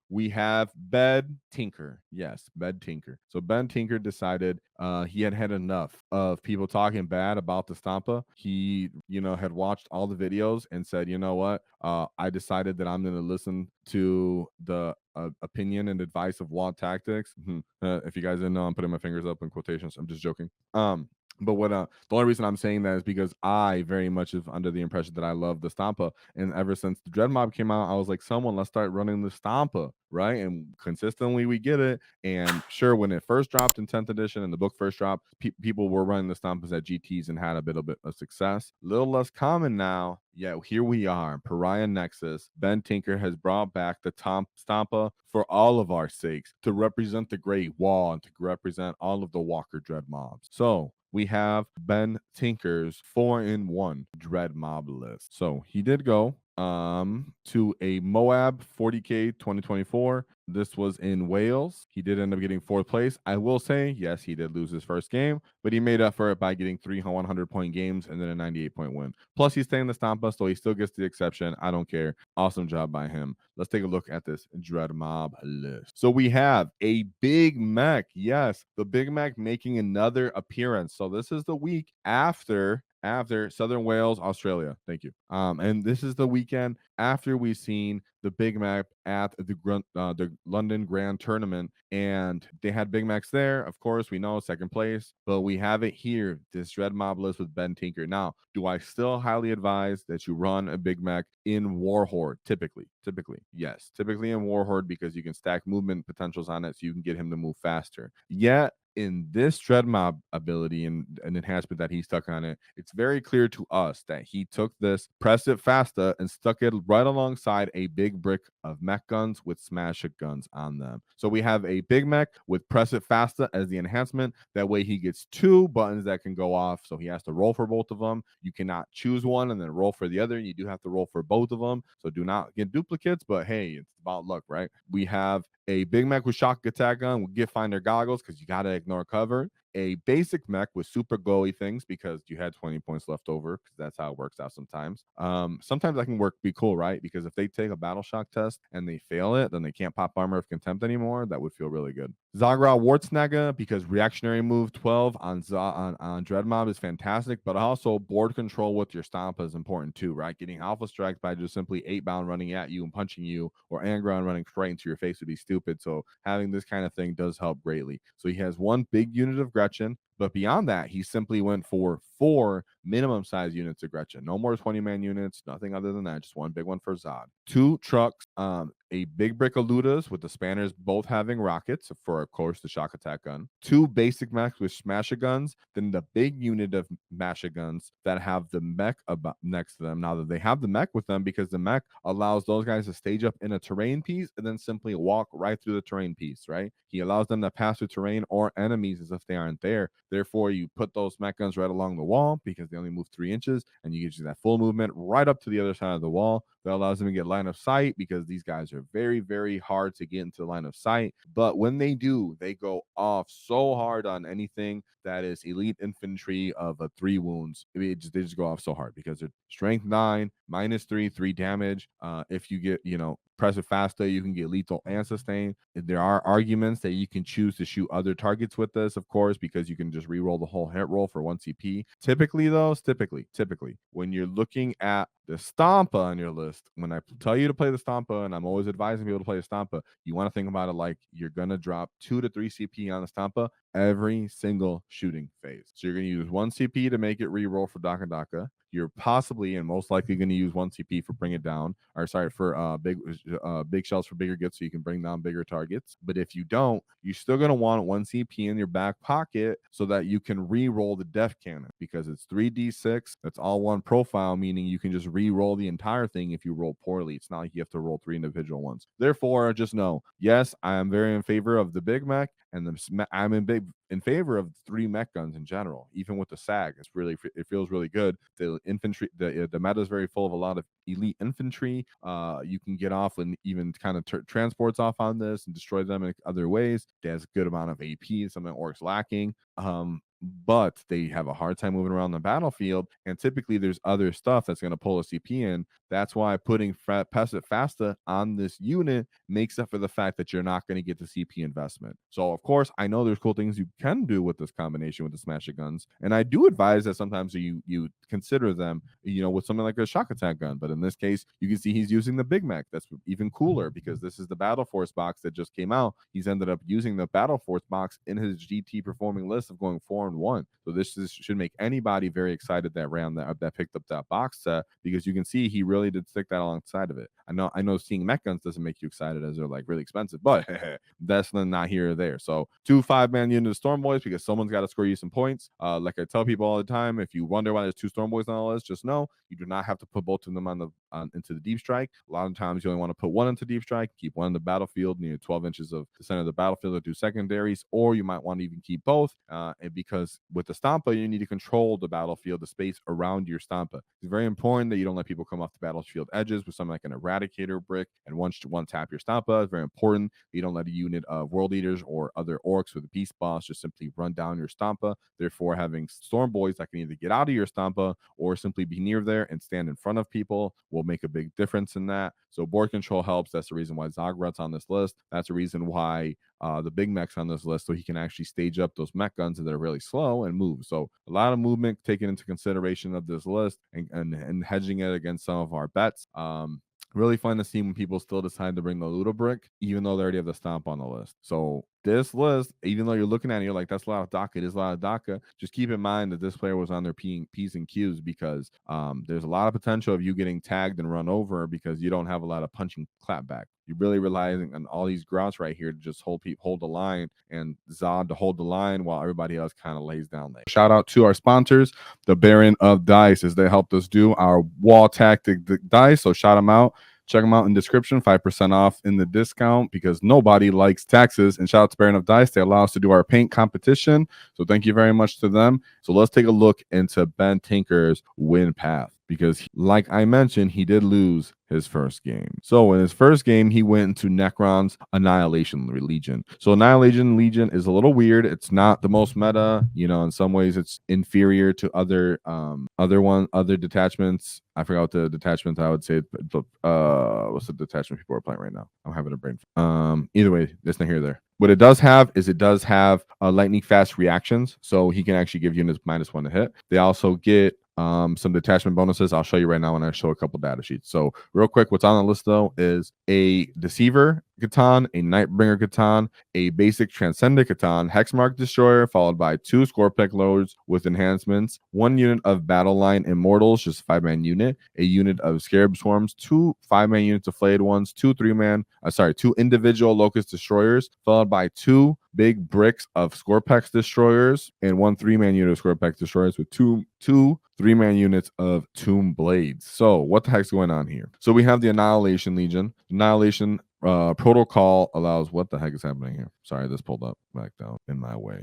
we have Ben Tinker. Yes, Ben Tinker. So Ben Tinker decided he had had enough of people talking bad about the Stompa. He, had watched all the videos and said, you know what? I decided that I'm going to listen to the opinion and advice of WAAAGH Taktiks. If you guys didn't know, I'm putting my fingers up in quotations. I'm just joking. But the only reason I'm saying that is because I very much is under the impression that I love the Stompa, and ever since the Dread Mob came out, I was like, someone, let's start running the Stompa, right? And consistently we get it. And sure, when it first dropped in 10th edition and the book first dropped, people were running the Stompas at GTs and had a bit of success. A little less common now. Yeah, here we are, Pariah Nexus. Ben Tinker has brought back the Stompa for all of our sakes to represent the Great WAAAGH and to represent all of the Walker Dread mobs. So we have Ben Tinker's 4-in-1 Dread Mob list. So he did go to a MOAB 40K 2024. This was in Wales. He did end up getting 4th place. I will say, yes, he did lose his first game, but he made up for it by getting 3 100-point games and then a 98-point win. Plus, he's staying in the Stompa, so he still gets the exception. I don't care. Awesome job by him. Let's take a look at this Dread Mob list. So we have a Big Mech. Yes, the Big Mech making another appearance. So this is the week after Southern Wales, Australia. Thank you. And this is the weekend after we've seen the Big Mac at the London Grand Tournament, and they had Big Macs there. Of course, we know 2nd place, but we have it here, this Dread Mob list with Ben Tinker. Now, do I still highly advise that you run a Big Mac in Warhorde? Typically, yes. Typically in Warhorde, because you can stack movement potentials on it so you can get him to move faster. Yet, in this Dread Mob ability and an enhancement that he stuck on it, it's very clear to us that he took this, pressed it faster, and stuck it right alongside a big brick of mech guns with smash it guns on them. So we have a big mech with press it faster as the enhancement. That way he gets 2 buttons that can go off. So he has to roll for both of them. You cannot choose one and then roll for the other. You do have to roll for both of them. So do not get duplicates, but hey, it's about luck, right? We have a big mech with shock attack gun with Gift Finder goggles because you got to ignore cover. A basic mech with super glowy things because you had 20 points left over, because that's how it works out sometimes. Sometimes that can be cool, right? Because if they take a battle shock test and they fail it, then they can't pop Armor of Contempt anymore. That would feel really good. Zodgrod Wortsnagga, because reactionary move 12 on Dread Mob is fantastic, but also board control with your Stompa is important too, right? Getting alpha strikes by just simply 8-bound running at you and punching you, or Angron running straight into your face would be stupid. So having this kind of thing does help greatly. So he has 1 big unit of Gretchin, but beyond that, he simply went for 4 minimum size units of Gretchin. No more 20-man units, nothing other than that. Just 1 big one for Zod. 2 trucks, a big brick of Ludas with the spanners both having rockets for, of course, the shock attack gun. 2 basic mechs with smasher guns, then the big unit of masher guns that have the mech next to them. Now that they have the mech with them, because the mech allows those guys to stage up in a terrain piece and then simply walk right through the terrain piece, right? He allows them to pass through terrain or enemies as if they aren't there. Therefore, you put those mech guns right along the wall because they only move 3 inches, and you get you that full movement right up to the other side of the wall. That allows them to get line of sight because these guys are very, very hard to get into the line of sight. But when they do, they go off so hard on anything that is elite infantry of a 3 wounds. They just go off so hard because they're strength 9, -3, 3 damage. If you get, press it faster, you can get lethal and sustain. There are arguments that you can choose to shoot other targets with this, of course, because you can just re-roll the whole hit roll for 1 CP. Typically, when you're looking at the Stompa on your list, when I tell you to play the Stompa, and I'm always advising people to play the Stompa, you want to think about it like you're going to drop 2 to 3 CP on the Stompa every single shooting phase. So you're going to use 1 CP to make it re-roll for Daka Daka. You're possibly and most likely going to use 1 CP for bring it down, or sorry, for big shells for bigger gets so you can bring down bigger targets. But if you don't, you're still going to want 1 CP in your back pocket so that you can re-roll the Death Cannon, because it's 3d6. That's all one profile, meaning you can just re-roll the entire thing if you roll poorly. It's not like you have to roll 3 individual ones. Therefore, just know, yes, I am very in favor of the Big Mech, and I'm in favor of 3 mech guns in general. Even with the SAG, it feels really good. The infantry, the meta is very full of a lot of elite infantry. You can get off and even kind of transports off on this and destroy them in other ways. It has a good amount of AP, something Orcs lacking. But they have a hard time moving around the battlefield, and typically there's other stuff that's going to pull a CP in That's why putting Passive Fasta on this unit makes up for the fact that you're not going to get the CP investment. So, of course, I know there's cool things you can do with this combination with the Smash It guns, and I do advise that sometimes you consider them, with something like a shock attack gun. But in this case, you can see he's using the Big Mac. That's even cooler because this is the Battle Force box that just came out. He's ended up using the Battle Force box in his GT performing list of going 4-1. So this should make anybody very excited that ran that picked up that box set, because you can see he really did stick that alongside of it. I know seeing mech guns doesn't make you excited as they're like really expensive, but that's not here or there. So 2 5-man units of Storm Boys because someone's got to score you some points. Like I tell people all the time, if you wonder why there's 2 Storm Boys on the list, just know you do not have to put both of them into the deep strike. A lot of times you only want to put one into deep strike, keep one in the battlefield near 12 inches of the center of the battlefield to do secondaries, or you might want to even keep both. And because with the Stompa, you need to control the battlefield, the space around your Stompa. It's very important that you don't let people come off the battlefield edges with something like an Eradicator brick and one tap your Stompa. It's very important that you don't let a unit of World Eaters or other orcs with a Beast Boss just simply run down your Stompa. Therefore, having Storm Boys that can either get out of your Stompa or simply be near there and stand in front of people will make a big difference in that. So board control helps. That's the reason why Zodgrod's on this list. That's the reason why the big mech's on this list, so he can actually stage up those mech guns that are really slow and move. So a lot of movement taken into consideration of this list and hedging it against some of our bets. Really fun to see when people still decide to bring the Ludo brick, even though they already have the Stomp on the list. So this list, even though you're looking at it, you're like, that's a lot of DACA. It is a lot of DACA. Just keep in mind that this player was on their P's and Q's because there's a lot of potential of you getting tagged and run over because you don't have a lot of punching clapback. You're really relying on all these grouts right here to just hold the line, and Zod to hold the line while everybody else kind of lays down there. Shout out to our sponsors, the Baron of Dice, as they helped us do our wall tactic dice. So shout them out. Check them out in the description, 5% off in the discount because nobody likes taxes. And shout out to Baron of Dice. They allow us to do our paint competition. So thank you very much to them. So let's take a look into Ben Tinker's win path, because like I mentioned, he did lose his first game. So in his first game, he went into Necrons Annihilation Legion. So Annihilation Legion is a little weird. It's not the most meta, in some ways it's inferior to other detachments. I forgot what the detachment I would say. What's the detachment people are playing right now? I'm having a brain. Either way, that's not here or there. What it does have is lightning fast reactions, so he can actually give units -1 to hit. They also get some detachment bonuses. I'll show you right now when I show a couple data sheets. So real quick, what's on the list though is a Deceiver Catan, a Nightbringer Catan, a basic Transcendent Catan, Hexmark Destroyer, followed by 2 Scorpion Loads with enhancements, 1 unit of Battle Line Immortals, just 5-man unit, a unit of Scarab Swarms, 2 5-man units of Flayed Ones, 2 individual Locust Destroyers, followed by 2 big bricks of Scorpex Destroyers, and 1 3-man unit of Scorpex Destroyers with 2 3-man units of Tomb Blades. So what the heck's going on here? So we have the Annihilation Legion. Annihilation protocol allows, what the heck is happening here? Sorry, this pulled up back down in my way.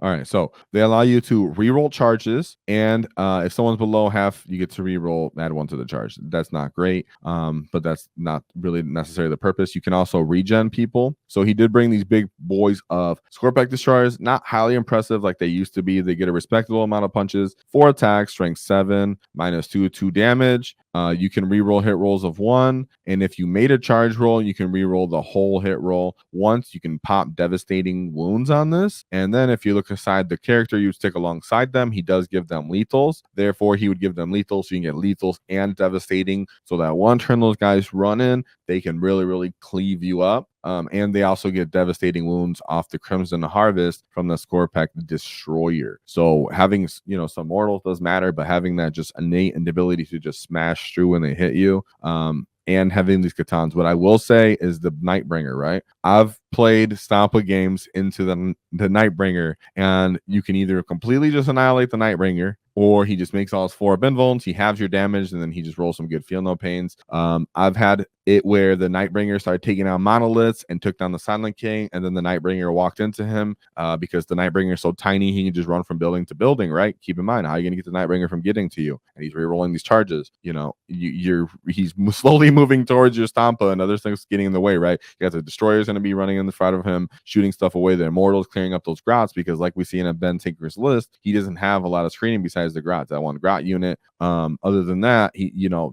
All right, so they allow you to reroll charges, and if someone's below half, you get to reroll, add 1 to the charge. That's not great, but that's not really necessarily the purpose. You can also regen people. So he did bring these big boys of Scorpion Destroyers, not highly impressive like they used to be. They get a respectable amount of punches, 4 attacks, strength 7, -2 damage. You can reroll hit rolls of 1, and if you made a charge roll, you can reroll the whole hit roll once. You can pop devastating wounds on this, and then if you look aside the character you stick alongside them, he does give them lethals. Therefore, he would give them lethals, so you can get lethals and devastating, so that one turn those guys run in, they can really cleave you up. And they also get devastating wounds off the Crimson Harvest from the Scorpion Destroyer. So having some mortals does matter, but having that just innate ability to just smash through when they hit you, and having these Catans. What I will say is the Nightbringer, right? I've played Stompa games into the Nightbringer, and you can either completely just annihilate the Nightbringer, or he just makes all his 4 invulns, he halves your damage, and then he just rolls some good feel no pains. I've had it where the Nightbringer started taking out monoliths and took down the Silent King, and then the Nightbringer walked into him because the Nightbringer is so tiny he can just run from building to building, right? Keep in mind, how are you going to get the Nightbringer from getting to you? And he's rerolling these charges. He's slowly moving towards your Stompa, and other things getting in the way, right? You got the Destroyer's going to be running in the front of him, shooting stuff away. The Immortals clearing up those grouts, because like we see in a Ben Tinker's list, he doesn't have a lot of screening besides prioritize the Grot, that one Grot unit. Other than that,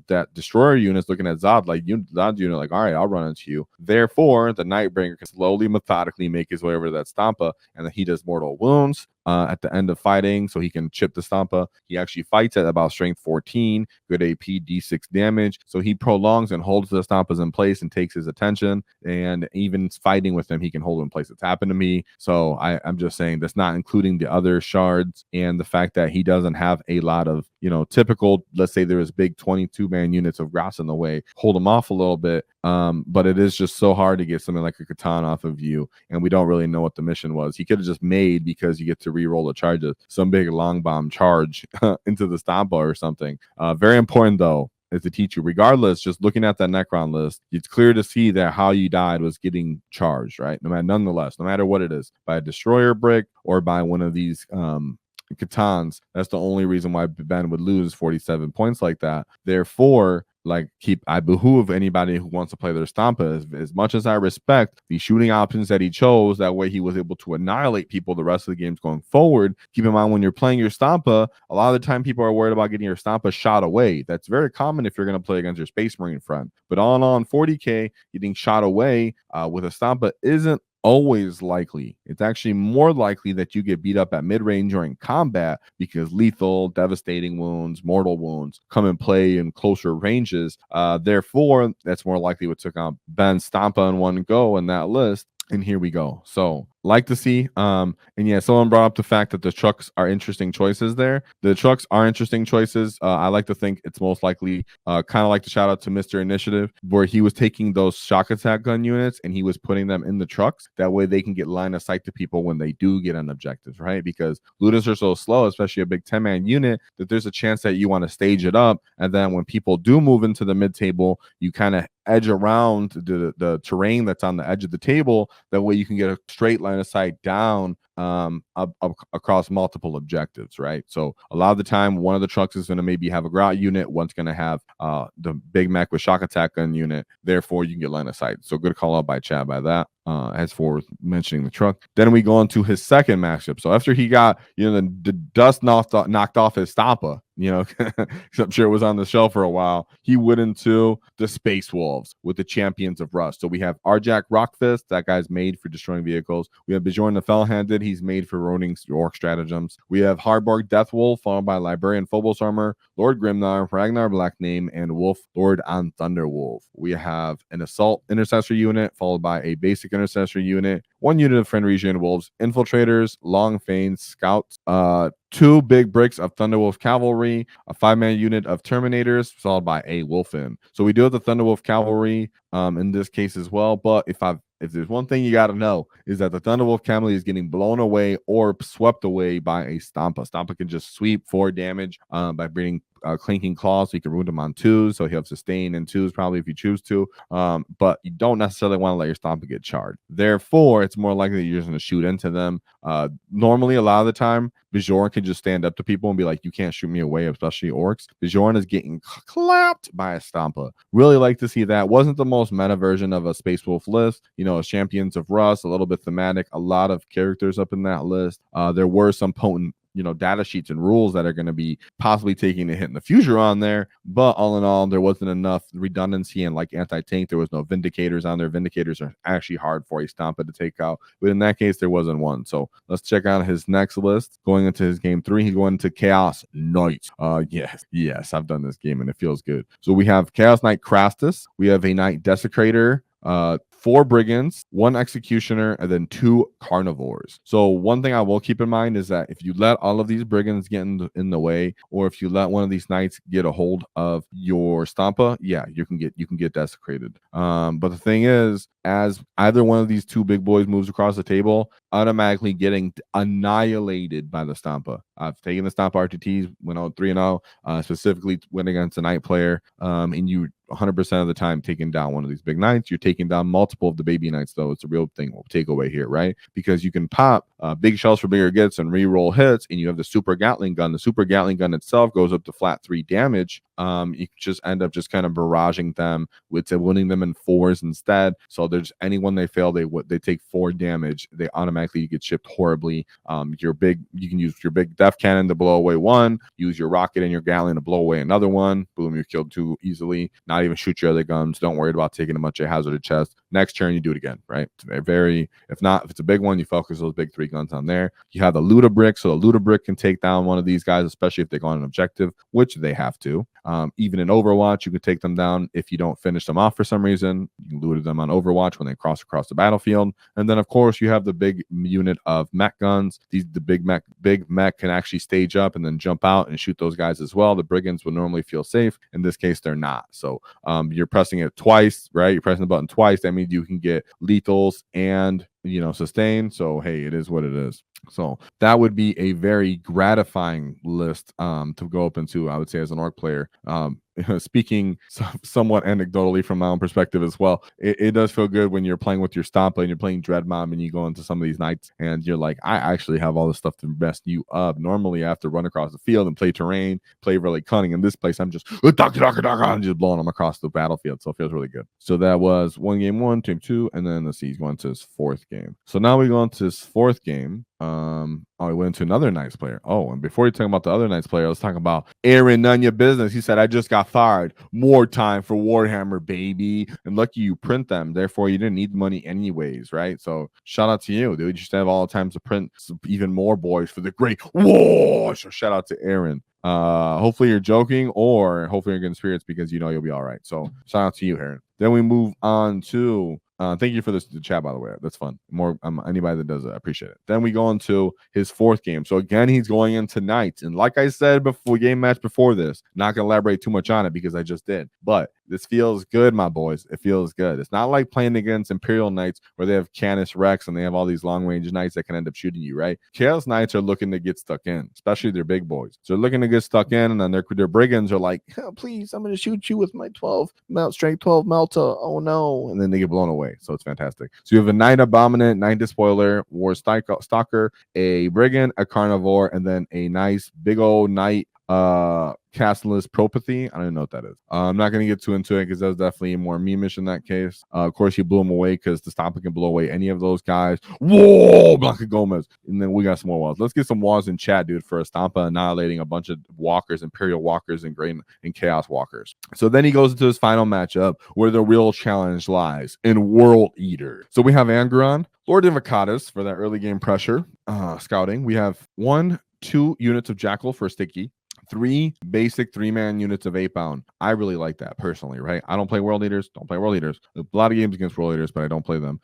that destroyer unit's looking at Zod like Zod's unit, like, all right, I'll run into you. Therefore, the Nightbringer can slowly, methodically make his way over to that Stompa, and then he does mortal wounds at the end of fighting, so he can chip the Stompa. He actually fights at about strength 14, good AP, D6 damage. So he prolongs and holds the Stompas in place and takes his attention. And even fighting with them, he can hold in place. It's happened to me. So I'm just saying that's not including the other shards and the fact that he doesn't have a lot of, typical, let's say there's big 22-man units of Grots in the way, hold them off a little bit. But it is just so hard to get something like a Catan off of you, and we don't really know what the mission was. He could have just made, because you get to re-roll the charges, some big long bomb charge into the Stompa or something. Very important though, is to teach you, regardless, just looking at that Necron list, it's clear to see that how you died was getting charged, right? Nonetheless, no matter what it is, by a destroyer brick or by one of these Catans, that's the only reason why Ben would lose 47 points like that. Therefore, I behoove anybody who wants to play their Stompa, as much as I respect the shooting options that he chose, that way he was able to annihilate people the rest of the games going forward. Keep in mind, when you're playing your Stompa, a lot of the time people are worried about getting your Stompa shot away. That's very common if you're going to play against your Space Marine friend. But all in all, in 40k, getting shot away with a Stompa isn't always likely. It's actually more likely that you get beat up at mid-range or in combat, because lethal, devastating wounds, mortal wounds come in play in closer ranges. Therefore, that's more likely what took out Ben Stompa in one go in that list. And here we go. So like to see. And yeah, someone brought up the fact that the trucks are interesting choices there. The trucks are interesting choices. I like to think it's most likely kind of like the shout out to Mr. Initiative, where he was taking those shock attack gun units and he was putting them in the trucks. That way they can get line of sight to people when they do get on objectives, right? Because looters are so slow, especially a big 10-man unit, that there's a chance that you want to stage it up. And then when people do move into the mid table, you kind of edge around the terrain that's on the edge of the table. That way you can get a straight line of sight down up across multiple objectives, right? So a lot of the time, one of the trucks is going to maybe have a Grot unit, one's going to have the Big Mac with shock attack gun unit. Therefore, you can get line of sight. So good call out by Chad by that. As for mentioning the truck, then we go on to his second matchup. So after he got the dust knocked off his Stompa, I'm sure it was on the shelf for a while, he went into the Space Wolves with the Champions of Rust. So we have Arjak Rockfist, that guy's made for destroying vehicles. We have Bjorn the Fell-Handed, he's made for roaming orc stratagems. We have Hardborg Deathwolf, followed by Librarian Phobos Armor, Lord Grimnar, Ragnar Blackname, and Wolf Lord on Thunderwolf. We have an Assault Intercessor unit, followed by a Basic Intercessor unit, one unit of Friend Region Wolves Infiltrators, Long Fanes, Scouts, 2 big bricks of Thunderwolf Cavalry, a 5-man unit of Terminators, followed by a Wolfen. So we do have the Thunderwolf Cavalry in this case as well. But if there's one thing you got to know, is that the Thunderwolf Cavalry is getting blown away or swept away by a Stompa. Stompa can just sweep 4 damage by bringing Clinking Claws, so you can root him on 2s, so he'll have sustain in 2s probably if you choose to. But you don't necessarily want to let your Stompa get charred. Therefore, it's more likely that you're just going to shoot into them. Normally, a lot of the time, Bjorn can just stand up to people and be like, you can't shoot me away, especially orcs. Bjorn is getting clapped by a Stompa. Really like to see that. Wasn't the most meta version of a Space Wolf list. A Champions of Rust, a little bit thematic, a lot of characters up in that list. There were some potent data sheets and rules that are going to be possibly taking a hit in the future on there. But all in all, there wasn't enough redundancy, and like anti-tank, there was no Vindicators on there. Vindicators are actually hard for a Stompa to take out, but in that case, there wasn't one. So let's check out his next list. Going into his game 3, he's going to Chaos Knight. Yes, I've done this game and it feels good. So we have Chaos Knight Crastus. We have a Knight Desecrator, 4 Brigands, 1 Executioner, and then 2 Carnivores. So one thing I will keep in mind is that if you let all of these Brigands get in the way, or if you let one of these Knights get a hold of your Stompa, yeah, you can get desecrated. But the thing is, as either one of these 2 big boys moves across the table, automatically getting annihilated by the Stompa. I've taken the Stompa RTTs, went out 3-0, specifically went against a Knight player, and you 100% of the time taking down one of these big Knights. You're taking down multiple of the baby Knights, though. It's a real thing. We'll take away here, right? Because you can pop big shells for bigger gets and re-roll hits, and you have the Super Gatling Gun. The Super Gatling Gun itself goes up to flat 3 damage you just end up just kind of barraging them with winning them in 4s instead. So there's anyone they fail, they take 4 damage. They automatically get shipped horribly. You can use your big death cannon to blow away 1, use your rocket and your galleon to blow away another 1. Boom, you're killed 2 easily. Not even shoot your other guns. Don't worry about taking a bunch of hazarded chest. Next turn, you do it again, right? If it's a big one, you focus those big 3 guns on there. You have the Luda brick, so the Luda brick can take down one of these guys, especially if they go on an objective, which they have to. Even in Overwatch, you can take them down if you don't finish them off for some reason. You can loot them on Overwatch when they cross across the battlefield. And then, of course, you have the big unit of mech guns. The big mech can actually stage up and then jump out and shoot those guys as well. The brigands would normally feel safe. In this case, they're not. So you're pressing it twice, right? You're pressing the button twice. That means you can get lethals and sustain. So hey, it is what it is. So that would be a very gratifying list to go up into, I would say, as an orc player. Speaking somewhat anecdotally from my own perspective as well, it does feel good when you're playing with your Stompa and you're playing Dreadmom and you go into some of these nights and you're like, I actually have all this stuff to mess you up. Normally I have to run across the field and play terrain, play really cunning. In this place, I'm just I'm just blowing them across the battlefield. So it feels really good. So that was game 1, game 2, and then he's going to his 4th game. So now we go into his 4th game. We went to another Knights player. Oh, and before you talk about the other Knights player, let's talk about Aaron, none your business. He said, I just got fired. More time for Warhammer, baby. And lucky you print them. Therefore, you didn't need the money anyways, right? So shout out to you, dude. You should have all the time to print even more boys for the Great WAAAGH. So shout out to Aaron. Hopefully you're joking, or hopefully you're getting spirits because you'll be all right. So shout out to you, Aaron. Then we move on to thank you for the chat, by the way. That's fun. More anybody that does it, I appreciate it. Then we go into his 4th game. So again, he's going in tonight. And like I said before, game match before this, not gonna elaborate too much on it because I just did. But this feels good, my boys. It feels good. It's not like playing against Imperial Knights where they have Canis Rex and they have all these long-range knights that can end up shooting you, right? Chaos Knights are looking to get stuck in, especially their big boys. So they're looking to get stuck in, and then their brigands are like, oh, please, I'm going to shoot you with my 12 strength 12 Melta. Oh, no. And then they get blown away. So it's fantastic. So you have a Knight Abominant, Knight Despoiler, War Stalker, a Brigand, a Carnivore, and then a nice big old Knight Castleless Propathy. I don't even know what that is. I'm not going to get too into it because that's definitely more meme-ish in that case. Of course, you blew him away because the Stompa can blow away any of those guys. Whoa, Blanca Gomez. And then we got some more walls. Let's get some walls in chat, dude, for a Stompa annihilating a bunch of walkers, Imperial walkers, and Great and Chaos walkers. So then he goes into his final matchup where the real challenge lies in World Eater. So we have Angron, Lord Invocatus for that early game pressure scouting. We have 1-2 units of Jackal for sticky. 3 basic 3-man units of 8-bound. I really like that personally, right? I don't play World Eaters. Don't play World Eaters. A lot of games against World Eaters, but I don't play them.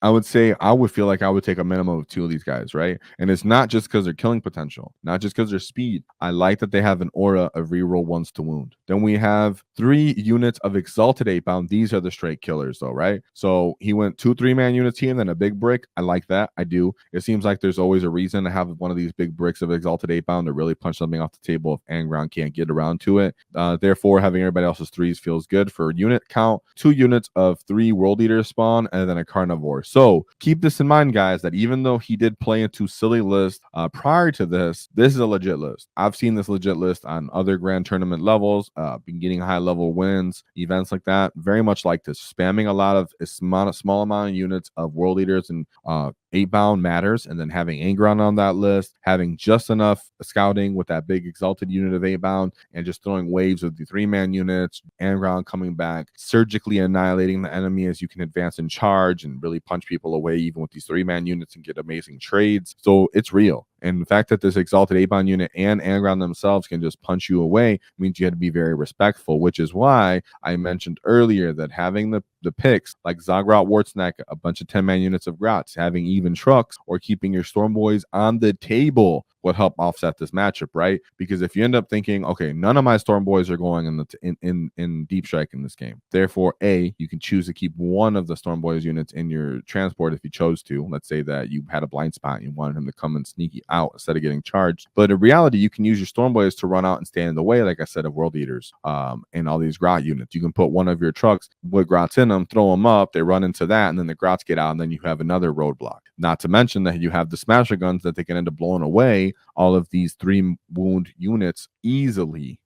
I would say I would feel like I would take a minimum of 2 of these guys, right? And it's not just because they're killing potential, not just because they're speed. I like that they have an aura of reroll 1s to wound. Then we have 3 units of Exalted 8-bound. These are the straight killers, though, right? So he went 2 3-man units here and then a big brick. I like that. I do. It seems like there's always a reason to have one of these big bricks of Exalted 8-bound to really punch something off the table if Angron can't get around to it. Therefore, having everybody else's 3s feels good for unit count. 2 units of 3 World Eaters spawn and then a Carnivore. So keep this in mind, guys, that even though he did play into silly list prior to this is a legit list. I've seen this legit list on other grand tournament levels, been getting high level wins, events like that. Very much like this, spamming a lot of a small amount of units of World Eaters and 8-bound matters, and then having Angron on that list, having just enough scouting with that big exalted unit of 8-bound, and just throwing waves of the 3-man units, Angron coming back, surgically annihilating the enemy as you can advance and charge and really punch people away even with these 3-man units and get amazing trades. So it's real. And the fact that this exalted 8-bound unit and Angron themselves can just punch you away means you had to be very respectful, which is why I mentioned earlier that having the picks like Zodgrod Wortsnagga, a bunch of 10-man units of Grots, having even trucks, or keeping your Storm Boys on the table would help offset this matchup, right? Because if you end up thinking, okay, none of my Storm Boys are going in Deep Strike in this game, therefore, A, you can choose to keep one of the Storm Boys units in your transport if you chose to. Let's say that you had a blind spot and you wanted him to come and sneaky out instead of getting charged. But in reality, you can use your Storm Boys to run out and stand in the way, like I said, of World Eaters and all these Grot units. You can put one of your trucks with Grots in them, throw them up, they run into that, and then the Grots get out, and then you have another roadblock. Not to mention that you have the Smasher guns that they can end up blowing away away all of these 3 wound units easily,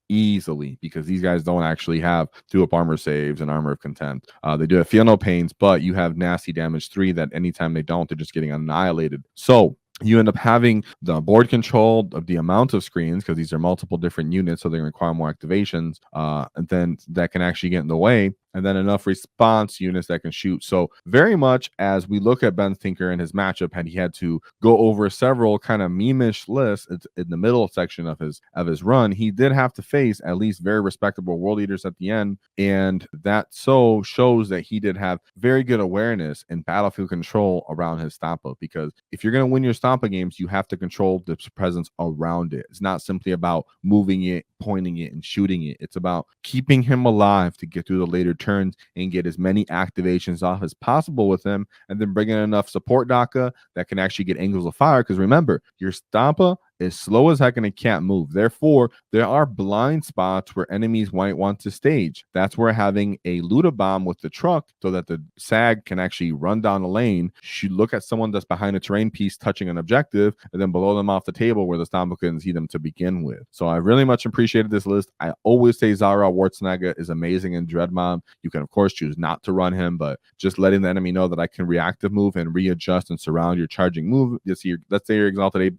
because these guys don't actually have 2-up armor saves and armor of contempt. They do have feel no pains, but you have nasty damage 3 that anytime they don't, they're just getting annihilated. So you end up having the board control of the amount of screens, because these are multiple different units, so they require more activations, and then that can actually get in the way, and then enough response units that can shoot. So very much as we look at Ben Tinker and his matchup, he had to go over several kind of meme-ish lists in the middle section of his run, he did have to face at least very respectable world leaders at the end, and that so shows that he did have very good awareness and battlefield control around his Stompa, because if you're going to win your Stompa games, you have to control the presence around it. It's not simply about moving it, pointing it, and shooting it. It's about keeping him alive to get through the later turns and get as many activations off as possible with him, and then bring in enough support Daka that can actually get angles of fire, because remember, your Stompa is slow as heck and it can't move. Therefore, there are blind spots where enemies might want to stage. That's where having a Luda bomb with the truck, so that the SAG can actually run down the lane, should look at someone that's behind a terrain piece touching an objective, and then blow them off the table where the Stompa couldn't see them to begin with. So I really much appreciated this list. I always say Zodgrod Wortsnagga is amazing in Dread Mob. You can, of course, choose not to run him, but just letting the enemy know that I can reactive move and readjust and surround your charging move. Let's say your exalted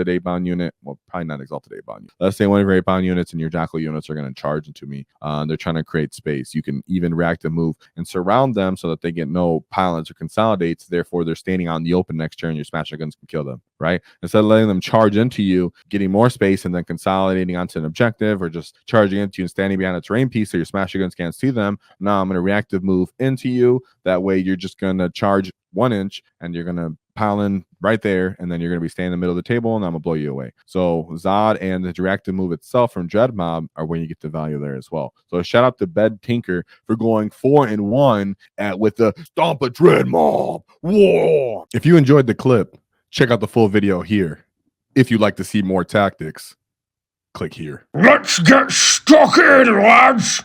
8-bound unit, well, probably not exalted 8-bound unit. Let's say one of your 8-bound units and your jackal units are going to charge into me. They're trying to create space. You can even reactive move and surround them so that they get no pylons or consolidates. Therefore, they're standing out in the open next turn. Your smasher guns can kill them, right? Instead of letting them charge into you, getting more space, and then consolidating onto an objective, or just charging into you and standing behind a terrain piece so your smasher guns can't see them. Now I'm going to reactive move into you. That way, you're just going to charge 1 inch and you're going to pile in right there, and then you're going to be standing in the middle of the table, and I'm going to blow you away. So Zod and the reactive move itself from Dread Mob are where you get the value there as well. So shout out to Ben Tinker for going 4-1 with the Stompa Dread Mob. Whoa! If you enjoyed the clip, check out the full video here. If you'd like to see more tactics, click here. Let's get stuck in, lads!